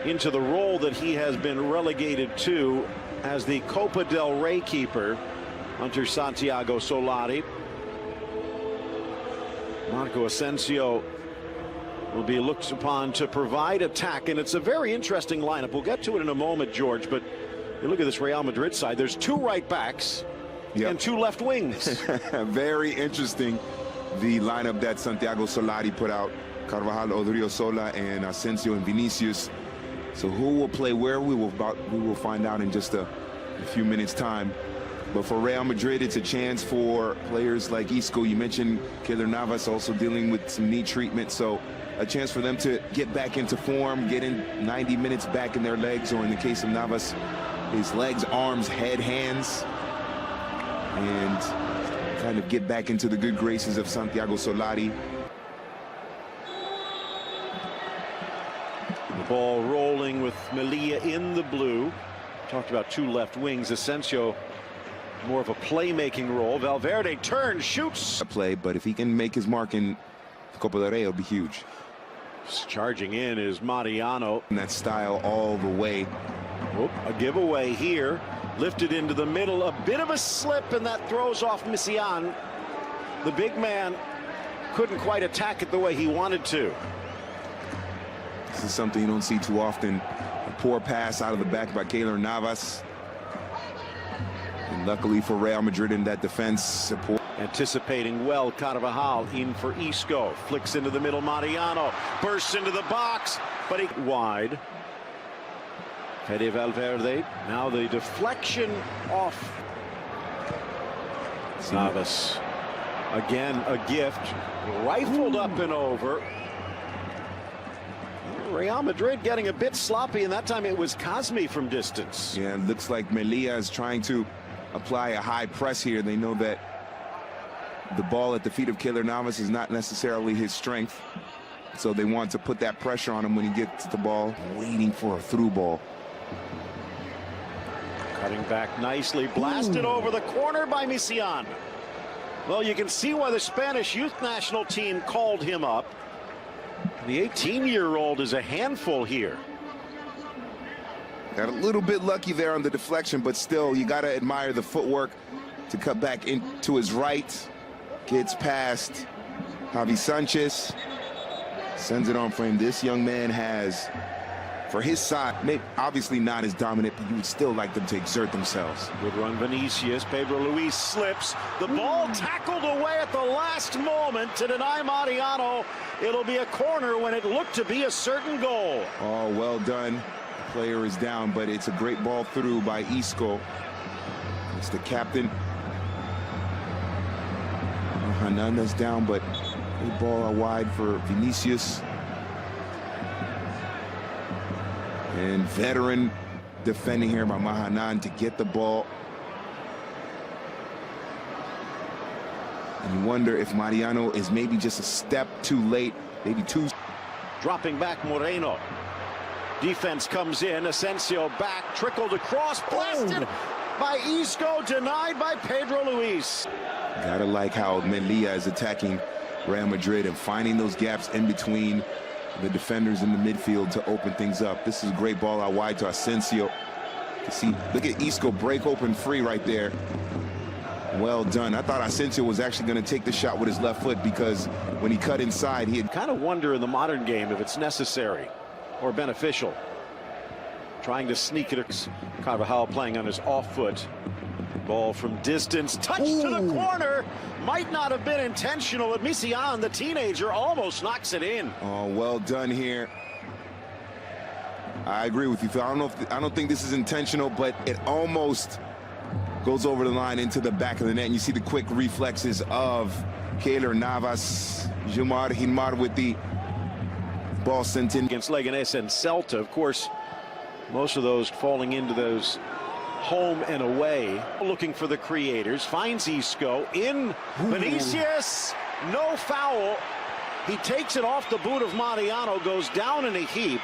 into the role that he has been relegated to as the Copa del Rey keeper under Santiago Solari. Marco Asensio will be looked upon to provide attack, and it's a very interesting lineup. We'll get to it in a moment, George, but you look at this Real Madrid side. There's 2 right backs and 2 left wings. Very interesting, the lineup that Santiago Solari put out. Carvajal, Odriozola, and Asensio and Vinicius. So who will play where, we will find out in just a few minutes' time. But for Real Madrid, it's a chance for players like Isco. You mentioned Keylor Navas also dealing with some knee treatment, so a chance for them to get back into form, get in 90 minutes back in their legs, or in the case of Navas, his legs, arms, head, hands, and kind of get back into the good graces of Santiago Solari. The ball rolling with Melílla in the blue. Talked about 2 left wings. Asensio more of a playmaking role. Valverde turns, shoots. A play, but if he can make his mark in Copa del Rey, it'll be huge. Charging in is Mariano. And that style all the way. A giveaway here. Lifted into the middle. A bit of a slip, and that throws off Messian. The big man couldn't quite attack it the way he wanted to. This is something you don't see too often. A poor pass out of the back by Keylor Navas. And luckily for Real Madrid in that defense support. Anticipating well, Carvajal in for Isco. Flicks into the middle, Mariano. Bursts into the box, but he wide. Fede Valverde. Now the deflection off. Navas. Again, a gift. Rifled up and over. Real Madrid getting a bit sloppy, and that time it was Cosme from distance. Yeah, it looks like Melílla is trying to apply a high press here. They know that the ball at the feet of Keylor Navas is not necessarily his strength, so they want to put that pressure on him when he gets the ball, waiting for a through ball. Cutting back nicely, blasted over the corner by Messian. Well, you can see why the Spanish youth national team called him up. The 18-year-old is a handful here. Got a little bit lucky there on the deflection, but still, you got to admire the footwork to cut back into his right. Gets past Javi Sanchez. Sends it on for him. This young man has, for his side, maybe obviously not as dominant, but you would still like them to exert themselves. Good run, Vinicius. Pedro Luis slips. The ball tackled away at the last moment to deny Mariano. It'll be a corner when it looked to be a certain goal. Oh, well done. The player is down, but it's a great ball through by Isco. It's the captain. Hernandez down, but a ball out wide for Vinicius. And veteran defending here by Mahanan to get the ball. And you wonder if Mariano is maybe just a step too late, maybe too. Dropping back Moreno. Defense comes in. Asensio back, trickled across, blasted by Isco, denied by Pedro Luis. Gotta like how Melílla is attacking Real Madrid and finding those gaps in between the defenders in the midfield to open things up. This is a great ball out wide to Asensio. See, look at Isco break open free right there. Well done. I thought Asensio was actually going to take the shot with his left foot, because when he cut inside, he had kind of wonder in the modern game if it's necessary or beneficial. Trying to sneak it. Carvajal playing on his off foot. Ball from distance, touch to the corner. Might not have been intentional, but Messian, the teenager, almost knocks it in. Oh, well done here. I agree with you, Phil. I don't think this is intentional, but it almost goes over the line into the back of the net. And you see the quick reflexes of Keylor Navas. Jumar Hinmar with the ball sent in. Against Leganés and Celta, of course, most of those falling into those home and away. Looking for the creators, finds Isco in. Vinicius, no foul. He takes it off the boot of Mariano, goes down in a heap.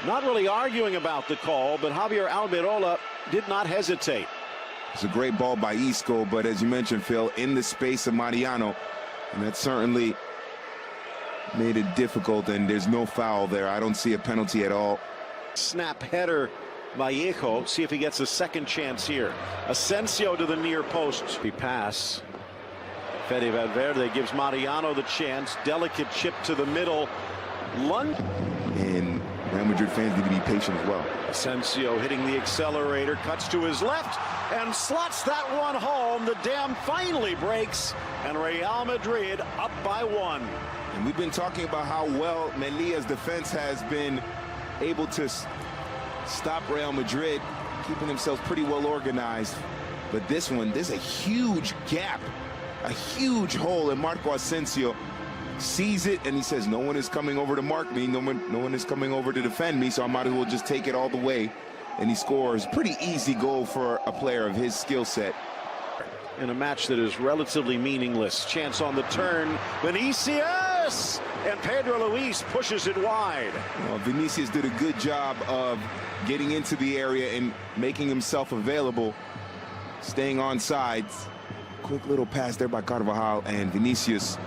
Not really arguing about the call, but Javier Almirola did not hesitate. It's a great ball by Isco, but as you mentioned, Phil, in the space of Mariano, and that certainly made it difficult, and there's no foul there. I don't see a penalty at all. Snap header Vallejo. See if he gets a second chance here. Asensio to the near post. He pass. Fede Valverde gives Mariano the chance. Delicate chip to the middle. Lunge. And Real Madrid fans need to be patient as well. Asensio hitting the accelerator, cuts to his left and slots that one home. The dam finally breaks and Real Madrid up by 1. And we've been talking about how well Melilla's defense has been able to stop Real Madrid, keeping themselves pretty well organized. But this one, there's a huge gap, a huge hole, and Marco Asensio sees it and he says, no one is coming over to mark me, no one is coming over to defend me, so I might as well just take it all the way. And he scores. Pretty easy goal for a player of his skill set. In a match that is relatively meaningless. Chance on the turn. Vinicius! And Pedro Luis pushes it wide. Well, Vinicius did a good job of getting into the area and making himself available, staying on sides. Quick little pass there by Carvajal, and Vinicius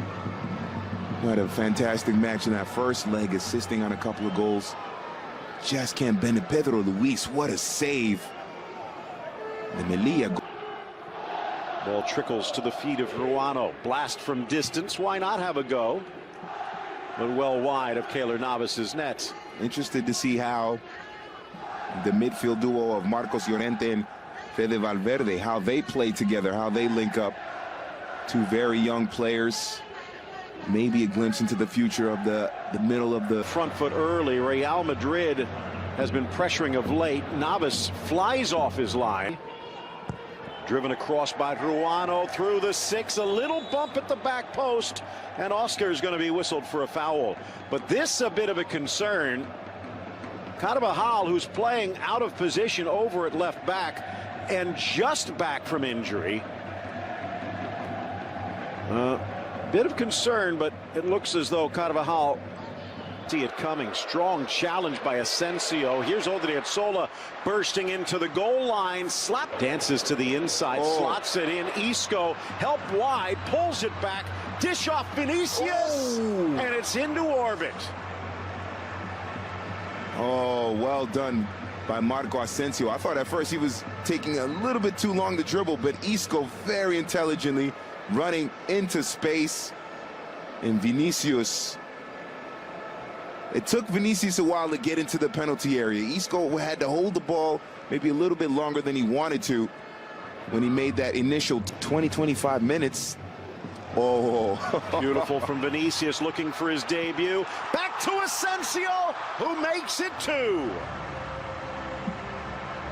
had a fantastic match in that first leg, assisting on a couple of goals. Just can't bend it. Pedro Luis, what a save. The Meliilla goal. Ball trickles to the feet of Ruano. Blast from distance. Why not have a go? But well wide of Keylor Navas's net. Interested to see how the midfield duo of Marcos Llorente and Fede Valverde, how they play together, how they link up. Two very young players. Maybe a glimpse into the future of the middle of the front foot early. Real Madrid has been pressuring of late. Navas flies off his line. Driven across by Ruano through the 6. A little bump at the back post, and Oscar is going to be whistled for a foul. But this a bit of a concern. Carvajal, who's playing out of position over at left back and just back from injury. Bit of concern, but it looks as though Carvajal see it coming. Strong challenge by Asensio. Here's Odriozola bursting into the goal line. Slap dances to the inside, slots it in. Isco help wide, pulls it back, dish off Vinicius, and it's into orbit. Oh, well done by Marco Asensio. I thought at first he was taking a little bit too long to dribble, but Isco very intelligently running into space. And Vinicius, it took Vinicius a while to get into the penalty area. Isco had to hold the ball maybe a little bit longer than he wanted to when he made that initial 20-25 minutes. Oh, beautiful from Vinicius, looking for his debut. Back to Asensio, who makes it 2.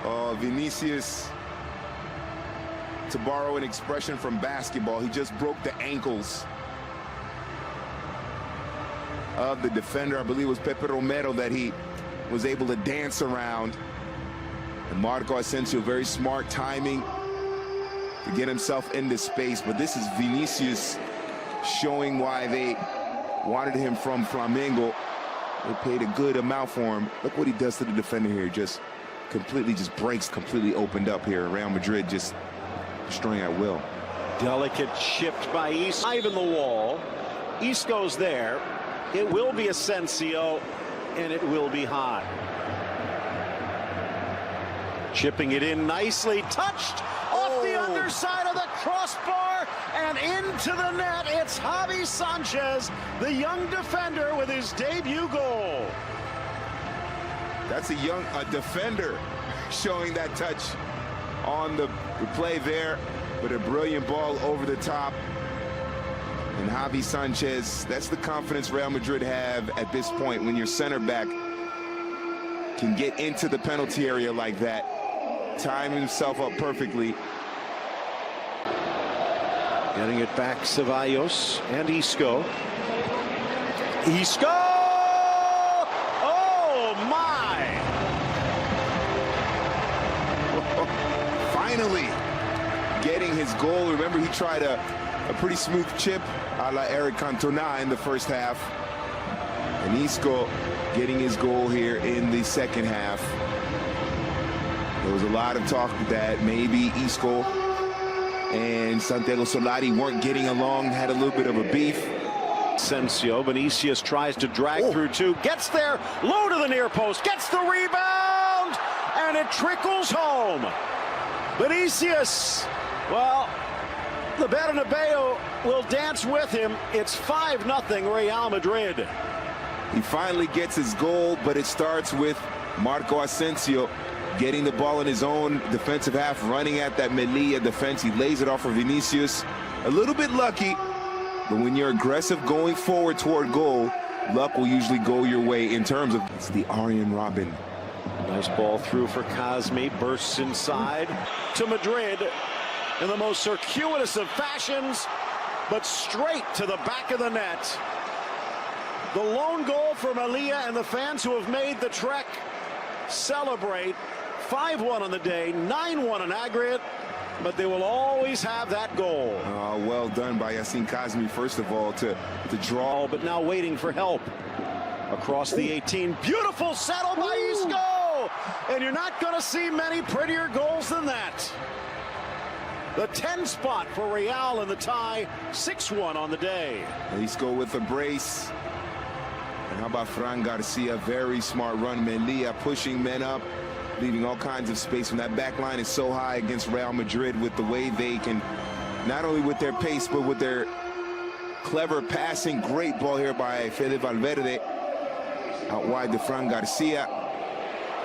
Oh, Vinicius, to borrow an expression from basketball, he just broke the ankles of the defender. I believe it was Pepe Romero that he was able to dance around. And Marco Asensio, very smart timing to get himself into space. But this is Vinicius showing why they wanted him from Flamengo. They paid a good amount for him. Look what he does to the defender here. Just completely breaks, completely opened up here. Real Madrid just destroying at will. Delicate chipped by Isco. Dive in the wall. Isco's there. It will be Asensio, and it will be high. Chipping it in nicely, touched off the underside of the crossbar and into the net. It's Javi Sanchez, the young defender, with his debut goal. That's a defender showing that touch on the play there, with a brilliant ball over the top. And Javi Sanchez, that's the confidence Real Madrid have at this point, when your center back can get into the penalty area like that, time himself up perfectly. Getting it back, Ceballos and Isco. Isco! Oh, my! Finally getting his goal. Remember, he tried a pretty smooth chip a la Eric Cantona in the first half. And Isco getting his goal here in the second half. There was a lot of talk that maybe Isco and Santiago Solari weren't getting along, had a little bit of a beef. Asensio, Vinicius tries to drag through two, gets there, low to the near post, gets the rebound, and it trickles home. Vinicius, well, the Bernabeu will dance with him. It's 5-0 Real Madrid. He finally gets his goal, but it starts with Marco Asensio getting the ball in his own defensive half, running at that Melíllà defense. He lays it off for Vinicius. A little bit lucky, but when you're aggressive going forward toward goal, luck will usually go your way in terms of it's the Arjen Robben. Nice ball through for Kazmi, bursts inside to Madrid in the most circuitous of fashions, but straight to the back of the net. The lone goal for Melíllà, and the fans who have made the trek celebrate. 5-1 on the day, 9-1 in aggregate, but they will always have that goal. Well done by Yassine Kazmi, first of all, to draw. But now waiting for help across the 18. Beautiful settle by Isco, and you're not going to see many prettier goals than that. The 10 spot for Real in the tie, 6-1 on the day. Isco with a brace. And how about Fran Garcia? Very smart run. Melíllà pushing men up, leaving all kinds of space. When that back line is so high against Real Madrid, with the way they can, not only with their pace, but with their clever passing. Great ball here by Fede Valverde. Out wide to Fran Garcia.